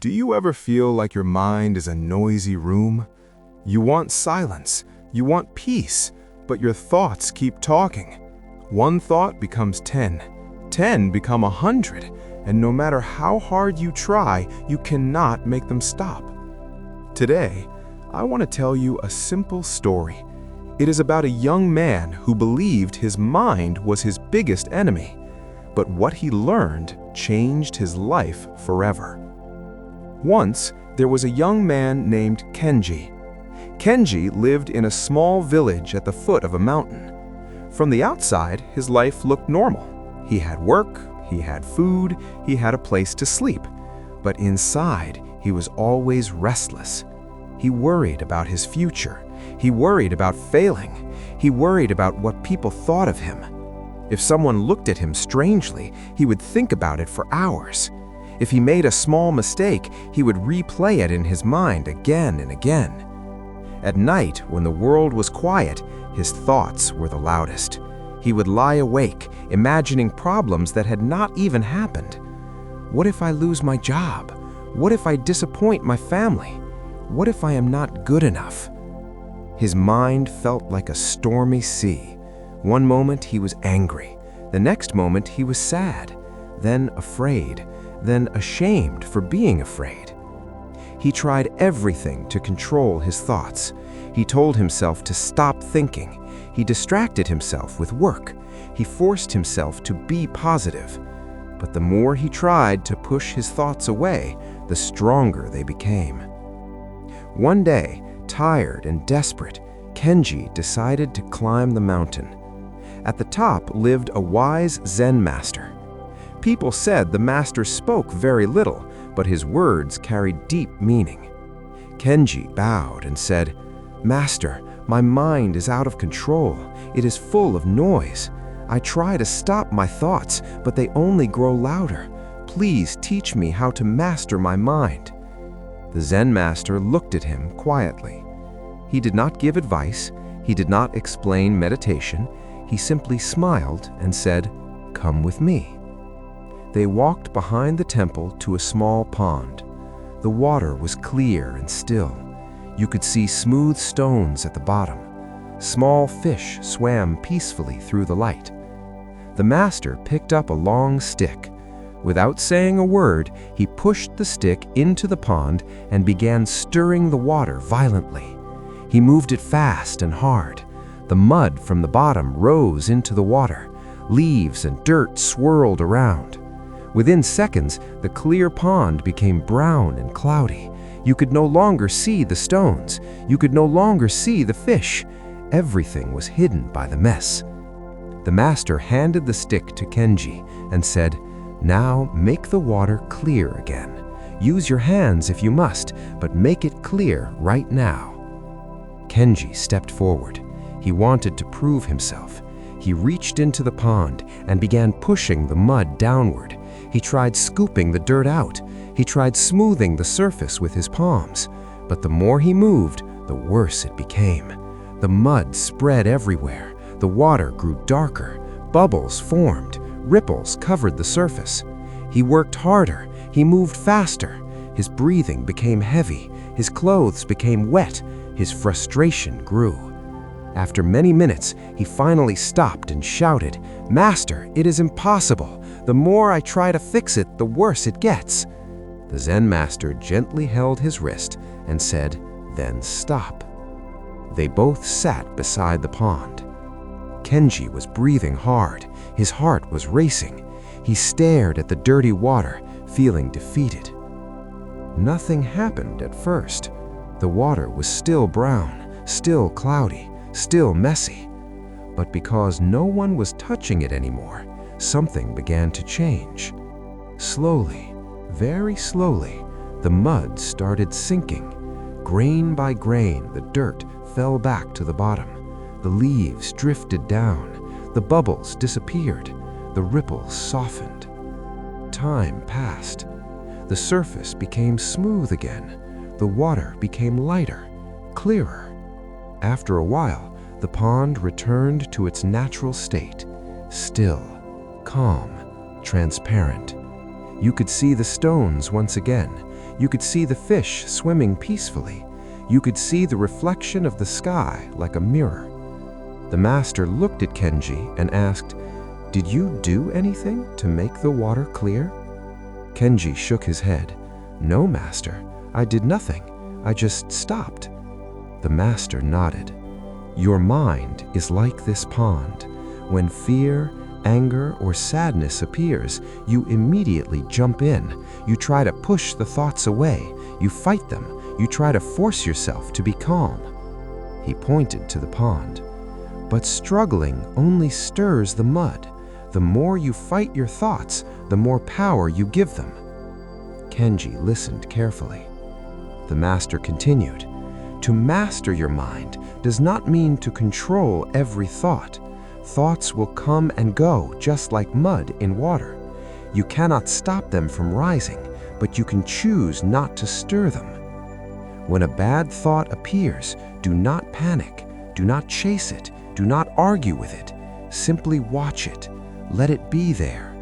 Do you ever feel like your mind is a noisy room? You want silence, you want peace, but your thoughts keep talking. One thought becomes 10, 10 become 100, and no matter how hard you try, you cannot make them stop. Today, I want to tell you a simple story. It is about a young man who believed his mind was his biggest enemy, but what he learned changed his life forever. Once, there was a young man named Kenji. Kenji lived in a small village at the foot of a mountain. From the outside, his life looked normal. He had work, he had food, he had a place to sleep. But inside, he was always restless. He worried about his future. He worried about failing. He worried about what people thought of him. If someone looked at him strangely, he would think about it for hours. If he made a small mistake, he would replay it in his mind again and again. At night, when the world was quiet, his thoughts were the loudest. He would lie awake, imagining problems that had not even happened. What if I lose my job? What if I disappoint my family? What if I am not good enough? His mind felt like a stormy sea. One moment he was angry. The next moment he was sad, then afraid, then ashamed for being afraid. He tried everything to control his thoughts. He told himself to stop thinking. He distracted himself with work. He forced himself to be positive. But the more he tried to push his thoughts away, the stronger they became. One day, tired and desperate, Kenji decided to climb the mountain. At the top lived a wise Zen Master. People said the master spoke very little, but his words carried deep meaning. Kenji bowed and said, "Master, my mind is out of control. It is full of noise. I try to stop my thoughts, but they only grow louder. Please teach me how to master my mind." The Zen Master looked at him quietly. He did not give advice. He did not explain meditation. He simply smiled and said, "Come with me." They walked behind the temple to a small pond. The water was clear and still. You could see smooth stones at the bottom. Small fish swam peacefully through the light. The master picked up a long stick. Without saying a word, he pushed the stick into the pond and began stirring the water violently. He moved it fast and hard. The mud from the bottom rose into the water. Leaves and dirt swirled around. Within seconds, the clear pond became brown and cloudy. You could no longer see the stones. You could no longer see the fish. Everything was hidden by the mess. The master handed the stick to Kenji and said, "Now make the water clear again. Use your hands if you must, but make it clear right now." Kenji stepped forward. He wanted to prove himself. He reached into the pond and began pushing the mud downward. He tried scooping the dirt out. He tried smoothing the surface with his palms. But the more he moved, the worse it became. The mud spread everywhere. The water grew darker. Bubbles formed. Ripples covered the surface. He worked harder. He moved faster. His breathing became heavy. His clothes became wet. His frustration grew. After many minutes, he finally stopped and shouted, "Master, it is impossible. The more I try to fix it, the worse it gets." The Zen Master gently held his wrist and said, "Then stop." They both sat beside the pond. Kenji was breathing hard. His heart was racing. He stared at the dirty water, feeling defeated. Nothing happened at first. The water was still brown, still cloudy, still messy. But because no one was touching it anymore, something began to change. Slowly, very slowly, the mud started sinking. Grain by grain, the dirt fell back to the bottom. The leaves drifted down. The bubbles disappeared. The ripples softened. Time passed. The surface became smooth again. The water became lighter, clearer. After a while, the pond returned to its natural state, still, calm, transparent. You could see the stones once again. You could see the fish swimming peacefully. You could see the reflection of the sky like a mirror. The master looked at Kenji and asked, "Did you do anything to make the water clear?" Kenji shook his head. "No, master, I did nothing. I just stopped." The master nodded. "Your mind is like this pond. When fear, anger, or sadness appears, you immediately jump in. You try to push the thoughts away. You fight them. You try to force yourself to be calm." He pointed to the pond. "But struggling only stirs the mud. The more you fight your thoughts, the more power you give them." Kenji listened carefully. The master continued, "To master your mind does not mean to control every thought. Thoughts will come and go just like mud in water. You cannot stop them from rising, but you can choose not to stir them. When a bad thought appears, do not panic, do not chase it, do not argue with it. Simply watch it. Let it be there.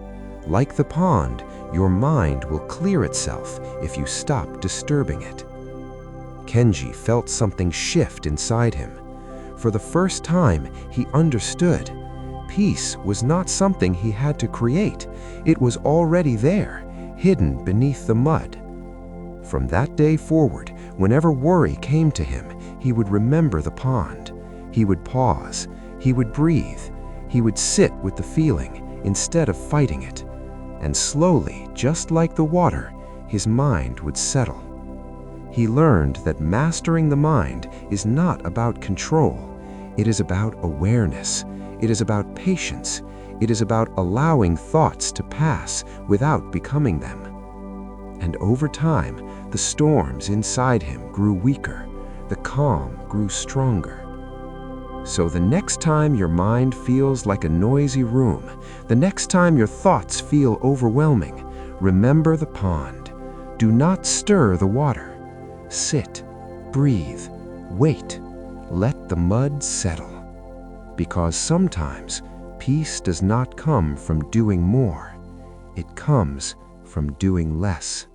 Like the pond, your mind will clear itself if you stop disturbing it." Kenji felt something shift inside him. For the first time, he understood. Peace was not something he had to create. It was already there, hidden beneath the mud. From that day forward, whenever worry came to him, he would remember the pond. He would pause. He would breathe. He would sit with the feeling instead of fighting it. And slowly, just like the water, his mind would settle. He learned that mastering the mind is not about control. It is about awareness. It is about patience. It is about allowing thoughts to pass without becoming them. And over time, the storms inside him grew weaker. The calm grew stronger. So the next time your mind feels like a noisy room, the next time your thoughts feel overwhelming, remember the pond. Do not stir the water. Sit, breathe, wait, let the mud settle. Because sometimes peace does not come from doing more. It comes from doing less.